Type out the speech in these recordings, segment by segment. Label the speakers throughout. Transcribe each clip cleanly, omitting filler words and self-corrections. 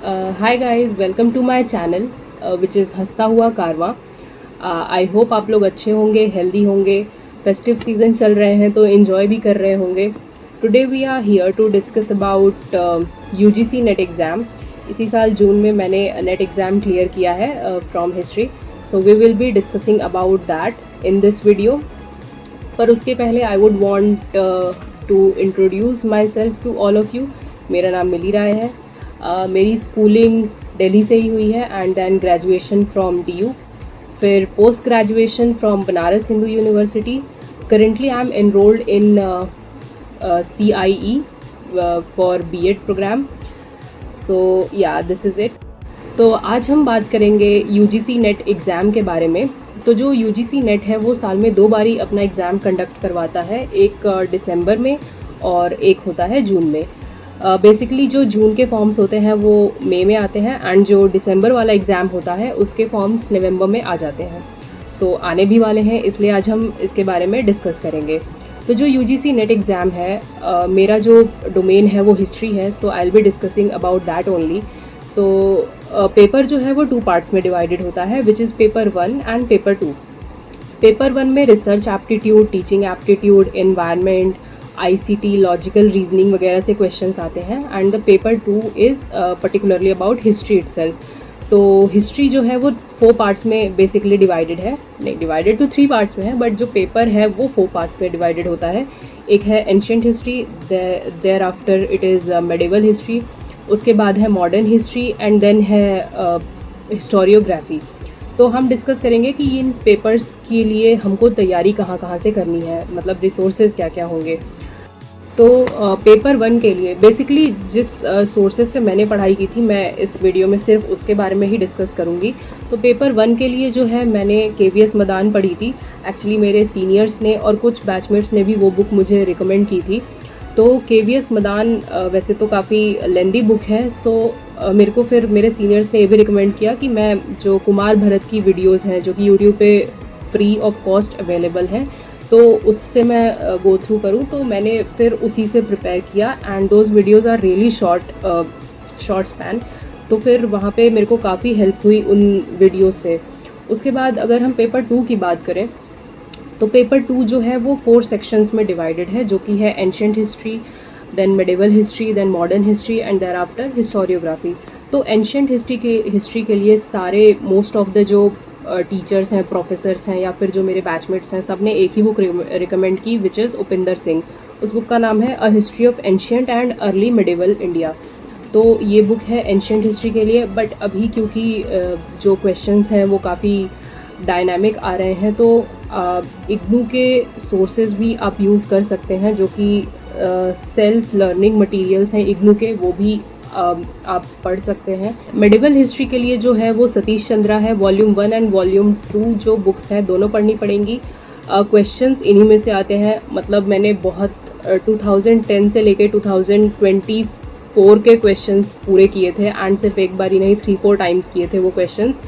Speaker 1: Hi guys, welcome to my channel which is हंसता हुआ कारवां। I hope आप लोग अच्छे होंगे, हेल्दी होंगे। फेस्टिव सीज़न चल रहे हैं तो इन्जॉय भी कर रहे होंगे। Today we are here to discuss about UGC NET exam. इसी साल जून में मैंने नेट एग्ज़ाम क्लियर किया है from history, so we will be discussing about that in this video. पर उसके पहले I would want to introduce myself to all of you. मेरा नाम मिली राय है। मेरी स्कूलिंग दिल्ली से ही हुई है and then graduation from DU, फिर post graduation from Banaras Hindu university. Currently I am enrolled in CIE for B.Ed program. So yeah this is it. तो आज हम बात करेंगे UGC नेट एग्ज़ाम के बारे में। तो जो UGC नेट है वो साल में 2 बारी अपना एग्ज़ाम कंडक्ट करवाता है, एक दिसंबर में और एक होता है जून में। बेसिकली जो जून के फॉर्म्स होते हैं वो मई में आते हैं एंड जो दिसंबर वाला एग्ज़ाम होता है उसके फॉर्म्स नवंबर में आ जाते हैं। सो आने भी वाले हैं, इसलिए आज हम इसके बारे में डिस्कस करेंगे। तो जो UGC नेट एग्ज़ाम है, मेरा जो डोमेन है वो हिस्ट्री है, so I will be discussing about that only. तो पेपर जो है वो 2 पार्ट्स में डिवाइडेड होता है, which is paper 1 and paper 2। Paper 1 में research aptitude, teaching aptitude, environment, ICT, logical reasoning वगैरह से क्वेश्चंस आते हैं and the paper 2 is particularly about history itself. तो हिस्ट्री जो है वो 4 पार्ट्स में बेसिकली डिवाइडेड है, नहीं डिवाइडेड तो 3 पार्ट्स में है, बट जो पेपर है वो 4 पार्ट्स में डिवाइडेड होता है। एक है ancient history, thereafter it is medieval history, उसके बाद है मॉडर्न हिस्ट्री एंड देन है हिस्टोरियोग्राफी। तो हम डिस्कस करेंगे कि इन पेपर्स के लिए हमको तैयारी कहाँ कहाँ से करनी है, मतलब रिसोर्सेज क्या क्या होंगे। तो पेपर 1 के लिए बेसिकली जिस सोर्सेज से मैंने पढ़ाई की थी, मैं इस वीडियो में सिर्फ उसके बारे में ही डिस्कस करूँगी। तो पेपर 1 के लिए जो है मैंने KVS मदान पढ़ी थी। एक्चुअली मेरे सीनियर्स ने और कुछ बैचमेट्स ने भी वो बुक मुझे रिकमेंड की थी। तो KVS मदान वैसे तो काफ़ी लेंदी बुक है, सो मेरे को फिर मेरे सीनियर्स ने ये भी रिकमेंड किया कि मैं जो कुमार भरत की वीडियोस हैं जो कि यूट्यूब पे फ्री ऑफ कॉस्ट अवेलेबल हैं, तो उससे मैं गो थ्रू करूँ। तो मैंने फिर उसी से प्रिपेयर किया and those videos are really short span. तो फिर वहाँ पे मेरे को काफ़ी हेल्प हुई उन वीडियो से। उसके बाद अगर हम पेपर 2 की बात करें तो पेपर 2 जो है वो 4 सेक्शंस में डिवाइडेड है, जो कि है ancient history, then medieval history, then modern history and thereafter historiography. तो एंशिएंट हिस्ट्री के लिए सारे मोस्ट ऑफ द जो टीचर्स हैं, प्रोफेसर्स हैं या फिर जो मेरे बैचमेट्स हैं, सब ने एक ही बुक रिकमेंड की, विच इज़ उपिंदर सिंह। उस बुक का नाम है a history of ancient and early medieval India. तो ये बुक है एंशिएंट हिस्ट्री के लिए, बट अभी क्योंकि जो क्वेश्चंस हैं वो काफ़ी डायनामिक आ रहे हैं, तो इग्नू के सोर्सेज भी आप यूज़ कर सकते हैं, जो कि सेल्फ लर्निंग मटेरियल्स हैं इग्नू के, वो भी आप पढ़ सकते हैं। मेडिवल हिस्ट्री के लिए जो है वो सतीश चंद्रा है, वॉल्यूम 1 एंड वॉल्यूम 2 जो बुक्स हैं दोनों पढ़नी पड़ेंगी। क्वेश्चंस इन्हीं में से आते हैं, मतलब मैंने बहुत 2010 से लेके 2024 के क्वेश्चंस पूरे किए थे एंड सिर्फ एक बार ही नहीं 3-4 टाइम्स किए थे वो क्वेश्चंस।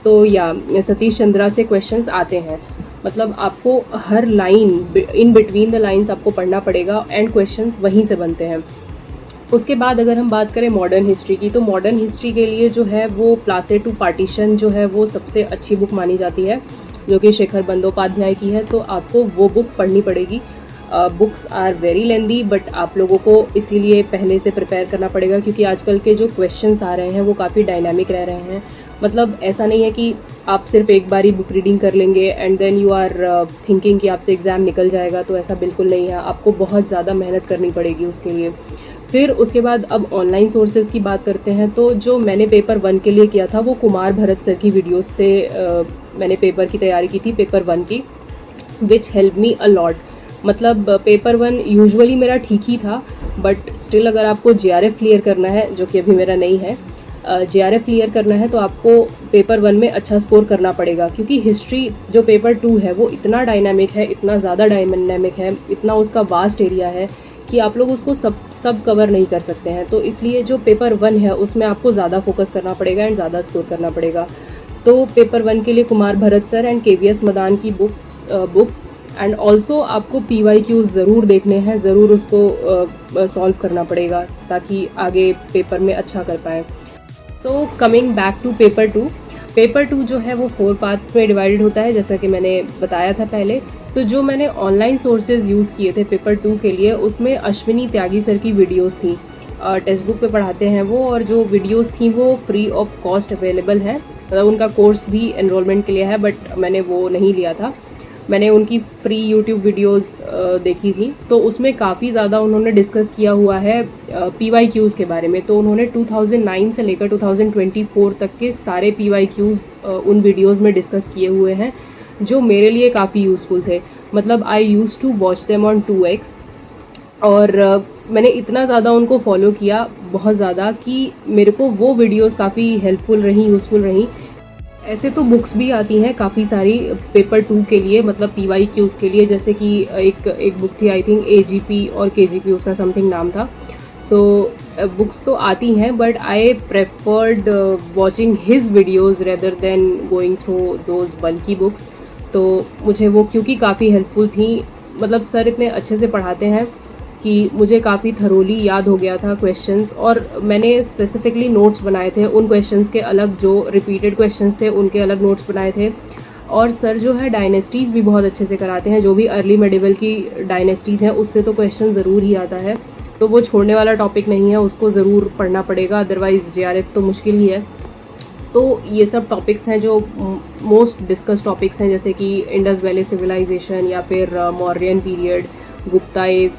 Speaker 1: तो या सतीश चंद्रा से क्वेश्चंस आते हैं, मतलब आपको हर line in between the lines आपको पढ़ना पड़ेगा एंड क्वेश्चंस वहीं से बनते हैं। उसके बाद अगर हम बात करें मॉडर्न हिस्ट्री की, तो मॉडर्न हिस्ट्री के लिए जो है वो प्लासे टू पार्टीशन जो है वो सबसे अच्छी बुक मानी जाती है, जो कि शेखर बंदोपाध्याय की है। तो आपको वो बुक पढ़नी पड़ेगी। Books are very lengthy, but आप लोगों को इसीलिए पहले से प्रिपेयर करना पड़ेगा, क्योंकि आजकल के जो क्वेश्चंस आ रहे हैं वो काफ़ी डायनामिक रह रहे हैं। मतलब ऐसा नहीं है कि आप सिर्फ एक बार ही बुक रीडिंग कर लेंगे and then you are thinking कि आपसे एग्ज़ाम निकल जाएगा, तो ऐसा बिल्कुल नहीं है। आपको बहुत ज़्यादा मेहनत करनी पड़ेगी उसके लिए। फिर उसके बाद अब ऑनलाइन सोर्सेज़ की बात करते हैं। तो जो मैंने पेपर 1 के लिए किया था वो कुमार भरत सर की वीडियोस से मैंने पेपर की तैयारी की थी, पेपर 1 की, which help me a lot. मतलब पेपर 1 यूजुअली मेरा ठीक ही था, बट स्टिल अगर आपको JRF क्लियर करना है, जो कि अभी मेरा नहीं है, JRF क्लियर करना है, तो आपको पेपर 1 में अच्छा स्कोर करना पड़ेगा, क्योंकि हिस्ट्री जो पेपर 2 है वो इतना डायनामिक है, इतना ज़्यादा डायनामिक है, इतना उसका वास्ट एरिया है कि आप लोग उसको सब कवर नहीं कर सकते हैं। तो इसलिए जो पेपर 1 है उसमें आपको ज़्यादा फोकस करना पड़ेगा एंड ज़्यादा स्कोर करना पड़ेगा। तो पेपर 1 के लिए Kumar Bharat sir and KVS Madan की बुक एंड ऑल्सो आपको PYQs ज़रूर देखने हैं, ज़रूर उसको सॉल्व करना पड़ेगा ताकि आगे पेपर में अच्छा कर पाएँ। So coming back to paper two जो है वो 4 पार्ट्स में डिवाइडेड होता है, जैसा कि मैंने बताया था पहले। तो जो मैंने ऑनलाइन सोर्सेज यूज़ किए थे पेपर टू के लिए, उसमें अश्विनी त्यागी सर की वीडियोस थी। टेक्स्ट बुक पे पढ़ाते हैं वो, और जो वीडियोस थी वो फ्री ऑफ कॉस्ट अवेलेबल है। मतलब उनका कोर्स भी एनरोलमेंट के लिए है, बट मैंने वो नहीं लिया था। मैंने उनकी फ्री यूट्यूब वीडियोस देखी थी, तो उसमें काफ़ी ज़्यादा उन्होंने डिस्कस किया हुआ है PYQs के बारे में। तो उन्होंने 2009 से लेकर 2024 तक के सारे PYQs उन वीडियोस में डिस्कस किए हुए हैं, जो मेरे लिए काफ़ी यूज़फुल थे। मतलब I used to watch them on 2x, और मैंने इतना ज़्यादा उनको फॉलो किया, बहुत ज़्यादा, कि मेरे को वो वीडियोस काफ़ी हेल्पफुल रहीं, यूज़फुल रहीं। ऐसे तो बुक्स भी आती हैं काफ़ी सारी पेपर टू के लिए, मतलब PYQs के लिए, जैसे कि एक बुक थी, आई थिंक AGP और KGP उसका समथिंग नाम था। सो बुक्स तो आती हैं, but I preferred watching his videos rather than going through those बल्कि बुक्स। तो मुझे वो क्योंकि काफ़ी हेल्पफुल थी, मतलब सर इतने अच्छे से पढ़ाते हैं कि मुझे काफ़ी थरोली याद हो गया था क्वेश्चंस, और मैंने स्पेसिफिकली नोट्स बनाए थे उन क्वेश्चंस के अलग, जो रिपीटेड क्वेश्चंस थे उनके अलग नोट्स बनाए थे। और सर जो है डायनेस्टीज़ भी बहुत अच्छे से कराते हैं, जो भी अर्ली मेडिवल की डायनेस्टीज़ हैं उससे तो क्वेश्चन ज़रूर ही आता है। तो वो छोड़ने वाला टॉपिक नहीं है, उसको ज़रूर पढ़ना पड़ेगा, अदरवाइज़ JRF तो मुश्किल ही है। तो ये सब टॉपिक्स हैं जो मोस्ट डिस्कस टॉपिक्स हैं, जैसे कि इंडस वैली सिविलाइजेशन, या फिर Mauryan period, Gupta age.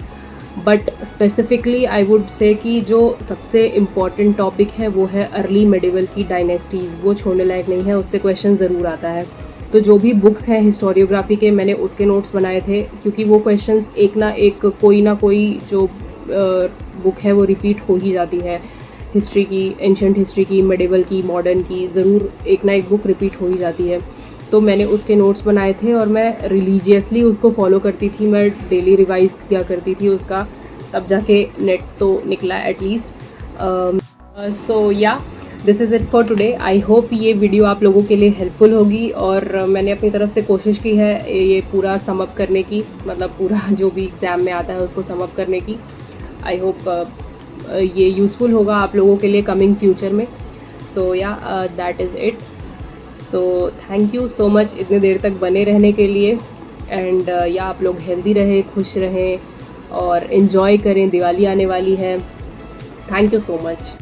Speaker 1: But specifically I would say कि जो सबसे इम्पॉर्टेंट टॉपिक है वो है अर्ली मेडिवल की डायनेस्टीज़। वो छोड़ने लायक नहीं है, उससे क्वेश्चन ज़रूर आता है। तो जो भी बुक्स हैं हिस्टोरियोग्राफी के, मैंने उसके नोट्स बनाए थे, क्योंकि वो क्वेश्चंस एक ना कोई जो बुक है वो रिपीट हो ही जाती है। हिस्ट्री की, एंशंट हिस्ट्री की, मेडिवल की, मॉडर्न की, ज़रूर एक ना एक बुक रिपीट हो ही जाती है। तो मैंने उसके नोट्स बनाए थे, और मैं रिलीजियसली उसको फॉलो करती थी। मैं डेली रिवाइज किया करती थी उसका, तब जाके नेट तो निकला at least. So yeah, this is it for today. I hope ये वीडियो आप लोगों के लिए हेल्पफुल होगी, और मैंने अपनी तरफ से कोशिश की है ये पूरा सम अप करने की, मतलब पूरा जो भी एग्ज़ाम में आता है उसको सम अप करने की। आई होप ये यूज़फुल होगा आप लोगों के लिए कमिंग फ्यूचर में। सो या, that is it. So thank you so much इतने देर तक बने रहने के लिए। एंड या आप लोग हेल्दी रहें, खुश रहें, और इन्जॉय करें, दिवाली आने वाली है। Thank you so much.